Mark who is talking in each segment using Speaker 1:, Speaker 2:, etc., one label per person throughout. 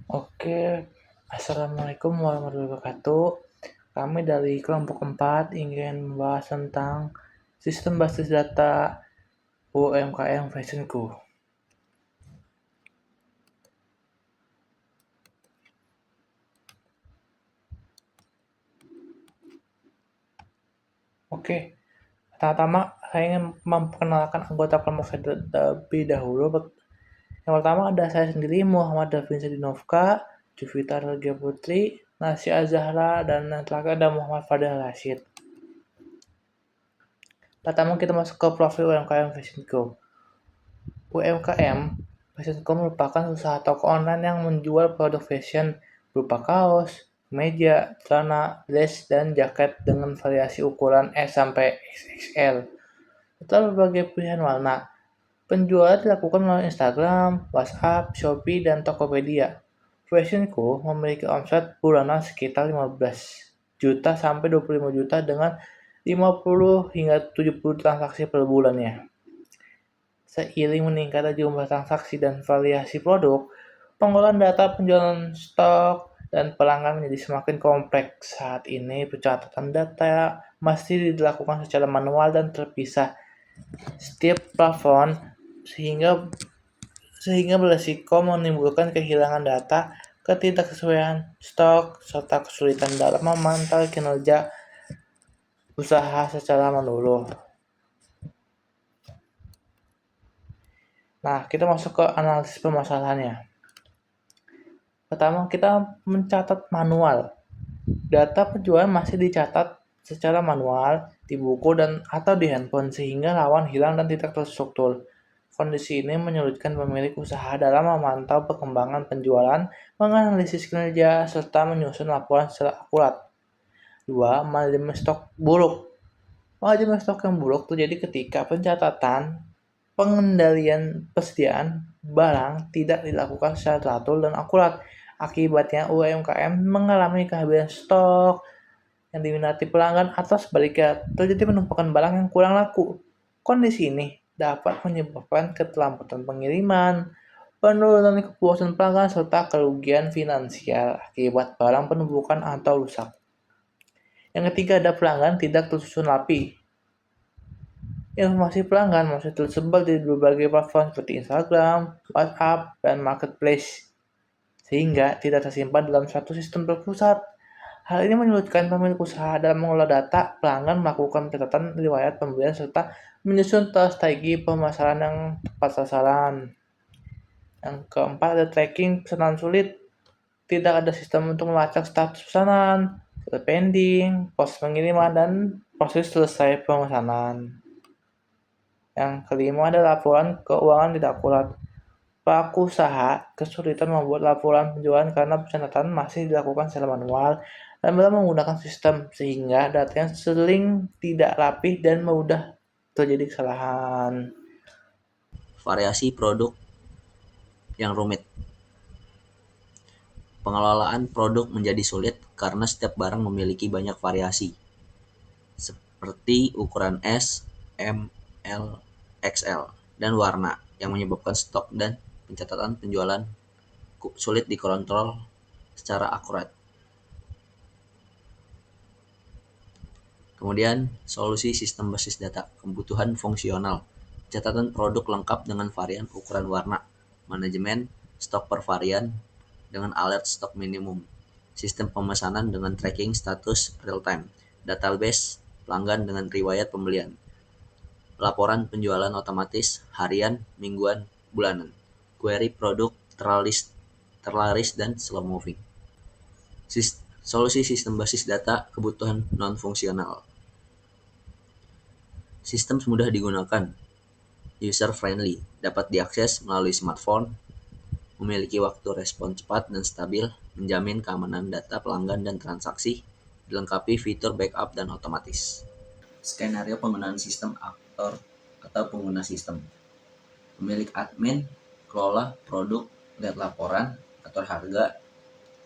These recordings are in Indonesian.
Speaker 1: Oke, Assalamualaikum warahmatullahi wabarakatuh. Kami dari kelompok 4 ingin membahas tentang sistem basis data UMKM Fashionku. Oke, pertama-tama saya ingin memperkenalkan anggota kelompok saya terlebih dahulu. Yang pertama ada saya sendiri, Muhammad Davinsa Dinovka, Juvita Regia Putri, Nasya Azahra, dan yang terakhir ada Muhammad Fadil Rashid. Pertama kita masuk ke profil UMKM Fashionku. UMKM Fashionco merupakan usaha toko online yang menjual produk fashion berupa kaos, kemeja, celana, dress, dan jaket dengan variasi ukuran S sampai XXL. Serta berbagai pilihan warna. Penjualan dilakukan melalui Instagram, WhatsApp, Shopee, dan Tokopedia. Fashionco memiliki omset bulanan sekitar 15 juta sampai 25 juta dengan 50 hingga 70 transaksi per bulannya. Seiring meningkatnya jumlah transaksi dan variasi produk, pengolahan data penjualan stok dan pelanggan menjadi semakin kompleks. Saat ini pencatatan data masih dilakukan secara manual dan terpisah setiap plafon sehingga beresiko menimbulkan kehilangan data, ketidaksesuaian stok, serta kesulitan dalam memantau kinerja usaha secara menyeluruh. Nah, kita masuk ke analisis permasalahannya. Pertama, kita mencatat manual. Data penjualan masih dicatat secara manual di buku dan atau di handphone sehingga rawan hilang dan tidak terstruktur. Kondisi ini menyulitkan pemilik usaha dalam memantau perkembangan penjualan, menganalisis kinerja, serta menyusun laporan secara akurat. 2. Manajemen stok buruk. Manajemen stok yang buruk terjadi ketika pencatatan, pengendalian persediaan barang tidak dilakukan secara teratur dan akurat. Akibatnya UMKM mengalami kehabisan stok yang diminati pelanggan atau sebaliknya terjadi penumpukan barang yang kurang laku. Kondisi ini dapat menyebabkan keterlambatan pengiriman, penurunan kepuasan pelanggan, serta kerugian finansial akibat barang penumpukan atau rusak. Yang ketiga ada pelanggan tidak tersusun rapi. Informasi pelanggan masih tersebar di berbagai platform seperti Instagram, WhatsApp, dan Marketplace, sehingga tidak tersimpan dalam satu sistem terpusat. Hal ini menyulitkan pemilik usaha dalam mengelola data pelanggan, melakukan pencatatan riwayat pembelian, serta menyusun strategi pemasaran yang tepat sasaran. Yang keempat ada tracking pesanan sulit. Tidak ada sistem untuk melacak status pesanan, pending, pos pengiriman, dan proses selesai pemesanan. Yang kelima ada laporan keuangan tidak akurat. Pelaku usaha kesulitan membuat laporan penjualan karena pencatatan masih dilakukan secara manual dan belum menggunakan sistem, sehingga datanya sering tidak rapih dan mudah terjadi kesalahan.
Speaker 2: Variasi produk yang rumit. Pengelolaan produk menjadi sulit karena setiap barang memiliki banyak variasi, seperti ukuran S, M, L, XL, dan warna yang menyebabkan stok dan pencatatan penjualan sulit dikontrol secara akurat. Kemudian, solusi sistem basis data, kebutuhan fungsional, catatan produk lengkap dengan varian ukuran warna, manajemen stok per varian dengan alert stok minimum, sistem pemesanan dengan tracking status real time, database pelanggan dengan riwayat pembelian, laporan penjualan otomatis harian, mingguan, bulanan, query produk terlaris dan slow moving. Solusi sistem basis data kebutuhan non-fungsional. Sistem mudah digunakan, user friendly, dapat diakses melalui smartphone, memiliki waktu respon cepat dan stabil, menjamin keamanan data pelanggan dan transaksi, dilengkapi fitur backup dan otomatis. Skenario penggunaan sistem aktor atau pengguna sistem. Pemilik admin, kelola produk, lihat laporan, atur harga,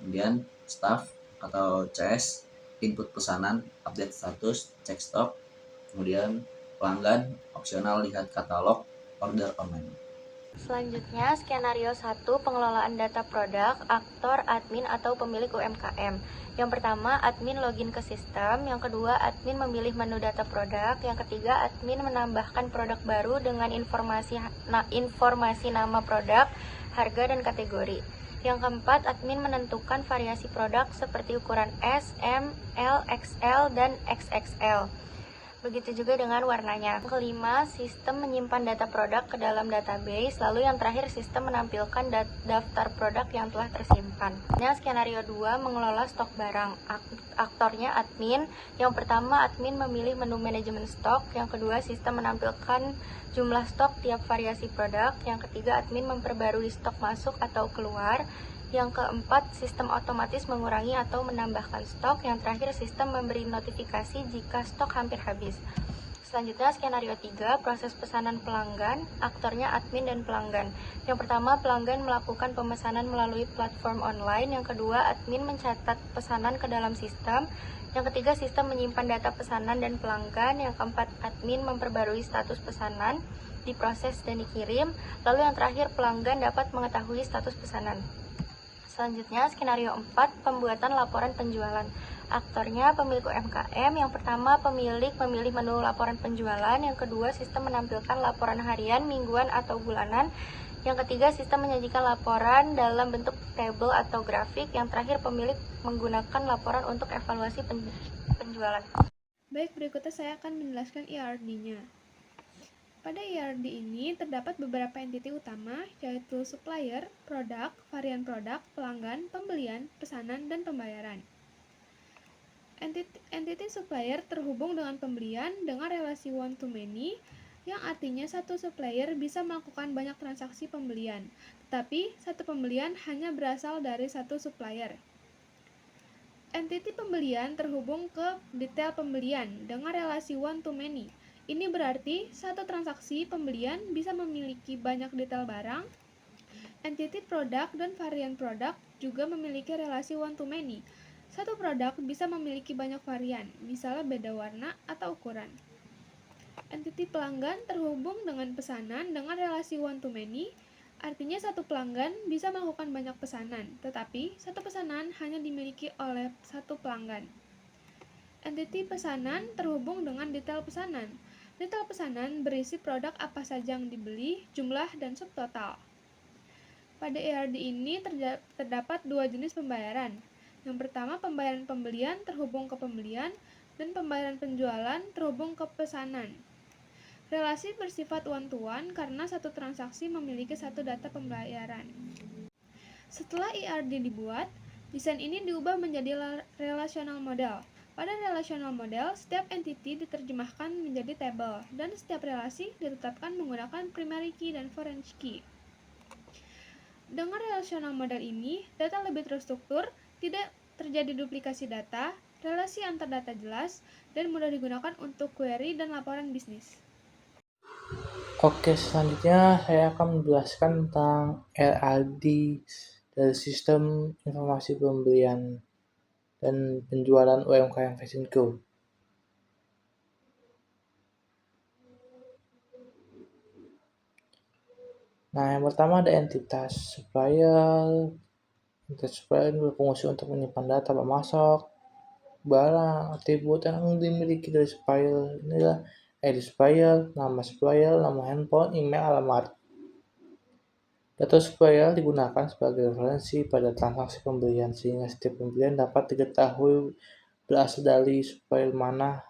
Speaker 2: kemudian staff atau CS, input pesanan, update status, cek stok, kemudian pelanggan, opsional lihat katalog, order online.
Speaker 3: Selanjutnya, skenario 1, pengelolaan data produk, aktor, admin, atau pemilik UMKM. Yang pertama, admin login ke sistem. Yang kedua, admin memilih menu data produk. Yang ketiga, admin menambahkan produk baru dengan informasi nama produk, harga, dan kategori. Yang keempat, admin menentukan variasi produk seperti ukuran S, M, L, XL, dan XXL. Begitu juga dengan warnanya. Yang kelima, sistem menyimpan data produk ke dalam database. Lalu yang terakhir, sistem menampilkan daftar produk yang telah tersimpan. Nah, skenario 2, mengelola stok barang. Aktornya admin. Yang pertama, admin memilih menu manajemen stok. Yang kedua, sistem menampilkan jumlah stok tiap variasi produk. Yang ketiga, admin memperbarui stok masuk atau keluar. Yang keempat, sistem otomatis mengurangi atau menambahkan stok. Yang terakhir, sistem memberi notifikasi jika stok hampir habis. Selanjutnya, skenario 3, proses pesanan pelanggan. Aktornya admin dan pelanggan. Yang pertama, pelanggan melakukan pemesanan melalui platform online. Yang kedua, admin mencatat pesanan ke dalam sistem. Yang ketiga, sistem menyimpan data pesanan dan pelanggan. Yang keempat, admin memperbarui status pesanan, diproses dan dikirim. Lalu yang terakhir, pelanggan dapat mengetahui status pesanan. Selanjutnya, skenario 4, pembuatan laporan penjualan. Aktornya pemilik UMKM. Yang pertama, pemilik memilih menu laporan penjualan. Yang kedua, sistem menampilkan laporan harian, mingguan, atau bulanan. Yang ketiga, sistem menyajikan laporan dalam bentuk tabel atau grafik. Yang terakhir, pemilik menggunakan laporan untuk evaluasi penjualan.
Speaker 4: Baik, berikutnya saya akan menjelaskan ERD-nya. Pada ERD ini terdapat beberapa entiti utama, yaitu supplier, produk, varian produk, pelanggan, pembelian, pesanan, dan pembayaran. Entiti supplier terhubung dengan pembelian dengan relasi one-to-many, yang artinya satu supplier bisa melakukan banyak transaksi pembelian, tetapi satu pembelian hanya berasal dari satu supplier. Entiti pembelian terhubung ke detail pembelian dengan relasi one-to-many. Ini berarti satu transaksi pembelian bisa memiliki banyak detail barang. Entiti produk dan varian produk juga memiliki relasi one-to-many. Satu produk bisa memiliki banyak varian, misalnya beda warna atau ukuran. Entiti pelanggan terhubung dengan pesanan dengan relasi one-to-many. Artinya satu pelanggan bisa melakukan banyak pesanan, tetapi satu pesanan hanya dimiliki oleh satu pelanggan. Entiti pesanan terhubung dengan detail pesanan. Detail pesanan berisi produk apa saja yang dibeli, jumlah, dan subtotal. Pada ERD ini terdapat dua jenis pembayaran. Yang pertama, pembayaran pembelian terhubung ke pembelian, dan pembayaran penjualan terhubung ke pesanan. Relasi bersifat one-to-one karena satu transaksi memiliki satu data pembayaran. Setelah ERD dibuat, desain ini diubah menjadi relational model. Pada relational model, setiap entity diterjemahkan menjadi table, dan setiap relasi ditetapkan menggunakan primary key dan foreign key. Dengan relational model ini, data lebih terstruktur, tidak terjadi duplikasi data, relasi antar data jelas, dan mudah digunakan untuk query dan laporan bisnis.
Speaker 1: Oke, selanjutnya saya akan menjelaskan tentang RAD dari Sistem Informasi Pembelian dan Penjualan UMKM Fashion Co. Nah, yang pertama ada entitas supplier. Entitas supplier ini berfungsi untuk menyimpan data pemasok, barang, atribut yang dimiliki dari supplier. Inilah ID supplier, nama handphone, email, alamat. Data supplier digunakan sebagai referensi pada transaksi pembelian sehingga setiap pembelian dapat diketahui berasal dari supplier mana.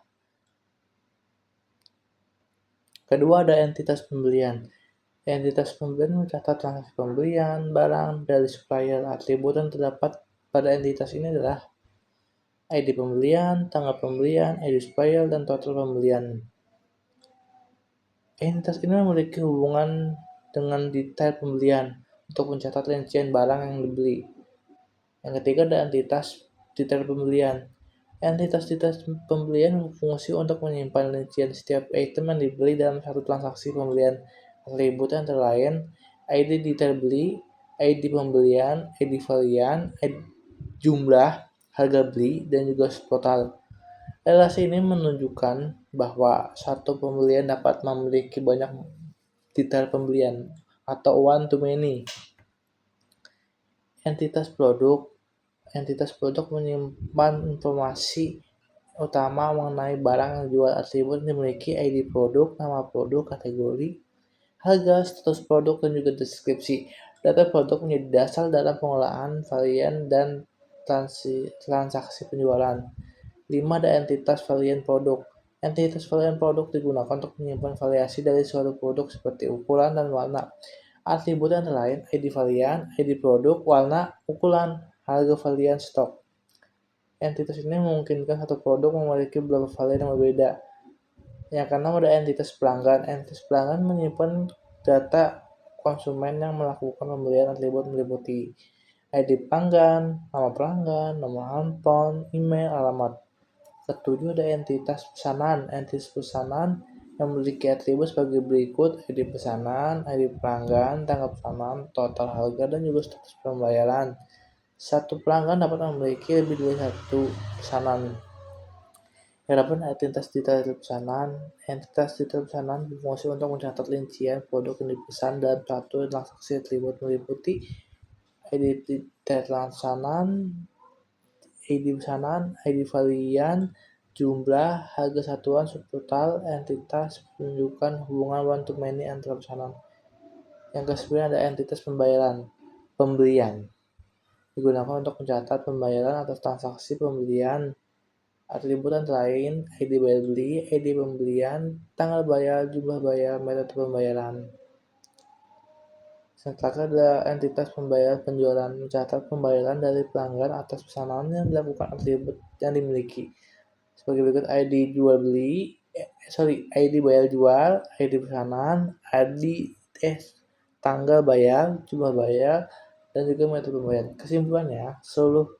Speaker 1: Kedua ada entitas pembelian. Entitas pembelian mencatat transaksi pembelian barang dari supplier. Atribut yang terdapat pada entitas ini adalah ID pembelian, tanggal pembelian, ID supplier, dan total pembelian. Entitas ini memiliki hubungan dengan detail pembelian untuk mencatat rincian barang yang dibeli. Yang ketiga ada entitas detail pembelian. Entitas pembelian berfungsi untuk menyimpan rincian setiap item yang dibeli dalam satu transaksi pembelian. Atribut antara lain ID detail beli, ID pembelian, ID varian, ID jumlah, harga beli, dan juga total. Relasi ini menunjukkan bahwa satu pembelian dapat memiliki banyak detail pembelian atau one to many. Entitas produk menyimpan informasi utama mengenai barang yang dijual. Atribut memiliki ID produk, nama produk, kategori, harga, status produk, dan juga deskripsi. Data produk menjadi dasar dalam pengelolaan varian dan transaksi penjualan. 5. Ada entitas varian produk. Entitas varian produk digunakan untuk menyimpan variasi dari suatu produk seperti ukuran dan warna. Atribut antara lain ID varian, ID produk, warna, ukuran, harga varian, stok. Entitas ini memungkinkan satu produk memiliki beberapa varian yang berbeda. Yang keenam ada entitas pelanggan. Entitas pelanggan menyimpan data konsumen yang melakukan pembelian. Atribut meliputi ID pelanggan, nama pelanggan, nomor handphone, email, alamat. Ketujuh ada entitas pesanan. Entitas pesanan yang memiliki atribut sebagai berikut: ID pesanan, ID pelanggan, tanggal pesanan, total harga, dan juga status pembayaran. Satu pelanggan dapat memiliki lebih dari satu pesanan. Adapun entitas detail pesanan. Entitas detail pesanan berfungsi untuk mencatat rincian produk yang dipesan dalam satu transaksi. Atribut meliputi ID detail pesanan, ID pesanan, ID varian, jumlah, harga satuan, subtotal. Entitas menunjukkan hubungan one to many antara pesanan. Yang ke-9 ada entitas pembelian. Digunakan untuk mencatat pembayaran atas transaksi pembelian. Atribut antara lain ID bayar beli, ID pembelian, tanggal bayar, jumlah bayar, metode pembayaran. Serta ada entitas pembayar penjualan, mencatat pembayaran dari pelanggan atas pesanan yang dilakukan. Atribut yang dimiliki sebagai berikut: ID bayar jual, ID pesanan, ID tanggal bayar, jumlah bayar, dan juga metode pembayaran. Kesimpulannya, seluruh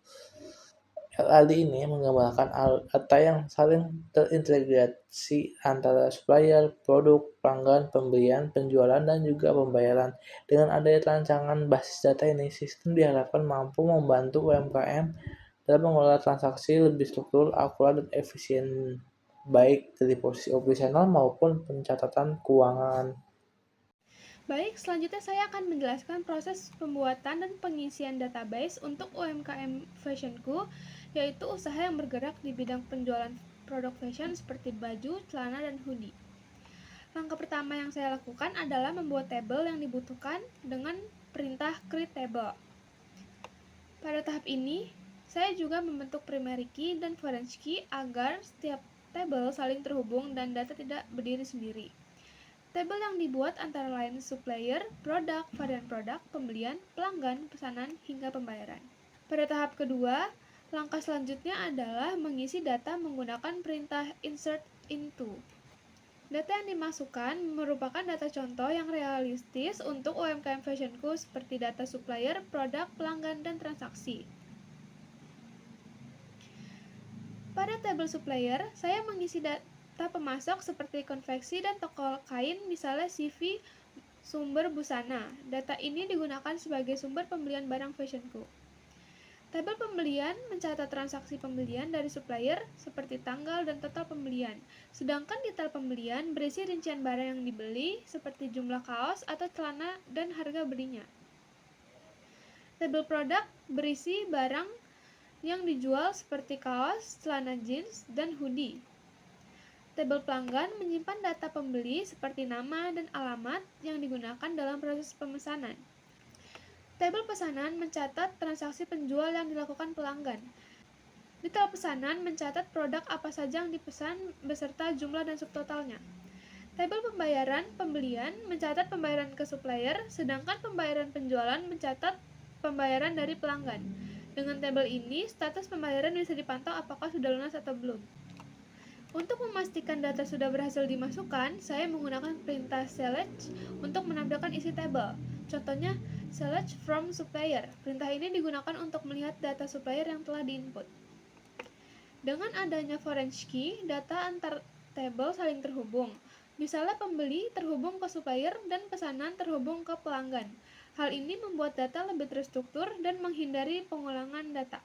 Speaker 1: LAD ini menggambarkan data yang saling terintegrasi antara supplier, produk, pelanggan, pembelian, penjualan, dan juga pembayaran. Dengan adanya rancangan basis data ini, sistem diharapkan mampu membantu UMKM dalam mengelola transaksi lebih struktur, akurat, dan efisien, baik dari posisi operasional maupun pencatatan keuangan.
Speaker 4: Baik, selanjutnya saya akan menjelaskan proses pembuatan dan pengisian database untuk UMKM Fashionku, yaitu usaha yang bergerak di bidang penjualan produk fashion seperti baju, celana, dan hoodie. Langkah pertama yang saya lakukan adalah membuat tabel yang dibutuhkan dengan perintah create table. Pada tahap ini, saya juga membentuk primary key dan foreign key agar setiap tabel saling terhubung dan data tidak berdiri sendiri. Tabel yang dibuat antara lain supplier, produk, varian produk, pembelian, pelanggan, pesanan, hingga pembayaran. Pada tahap kedua, langkah selanjutnya adalah mengisi data menggunakan perintah insert into. Data yang dimasukkan merupakan data contoh yang realistis untuk UMKM Fashionku seperti data supplier, produk, pelanggan, dan transaksi. Pada tabel supplier, saya mengisi data pemasok seperti konveksi dan toko kain, misalnya CV sumber busana. Data ini digunakan sebagai sumber pembelian barang fashionku. Tabel pembelian mencatat transaksi pembelian dari supplier seperti tanggal dan total pembelian. Sedangkan detail pembelian berisi rincian barang yang dibeli seperti jumlah kaos atau celana dan harga belinya. Tabel produk berisi barang yang dijual seperti kaos, celana jeans, dan hoodie. Tabel pelanggan menyimpan data pembeli seperti nama dan alamat yang digunakan dalam proses pemesanan. Tabel pesanan mencatat transaksi penjual yang dilakukan pelanggan. Detail pesanan mencatat produk apa saja yang dipesan beserta jumlah dan subtotalnya. Tabel pembayaran pembelian mencatat pembayaran ke supplier, sedangkan pembayaran penjualan mencatat pembayaran dari pelanggan. Dengan tabel ini, status pembayaran bisa dipantau apakah sudah lunas atau belum. Untuk memastikan data sudah berhasil dimasukkan, saya menggunakan perintah select untuk menampilkan isi tabel. Contohnya, select from supplier. Perintah ini digunakan untuk melihat data supplier yang telah diinput. Dengan adanya foreign key, data antar tabel saling terhubung. Misalnya pembeli terhubung ke supplier dan pesanan terhubung ke pelanggan. Hal ini membuat data lebih terstruktur dan menghindari pengulangan data.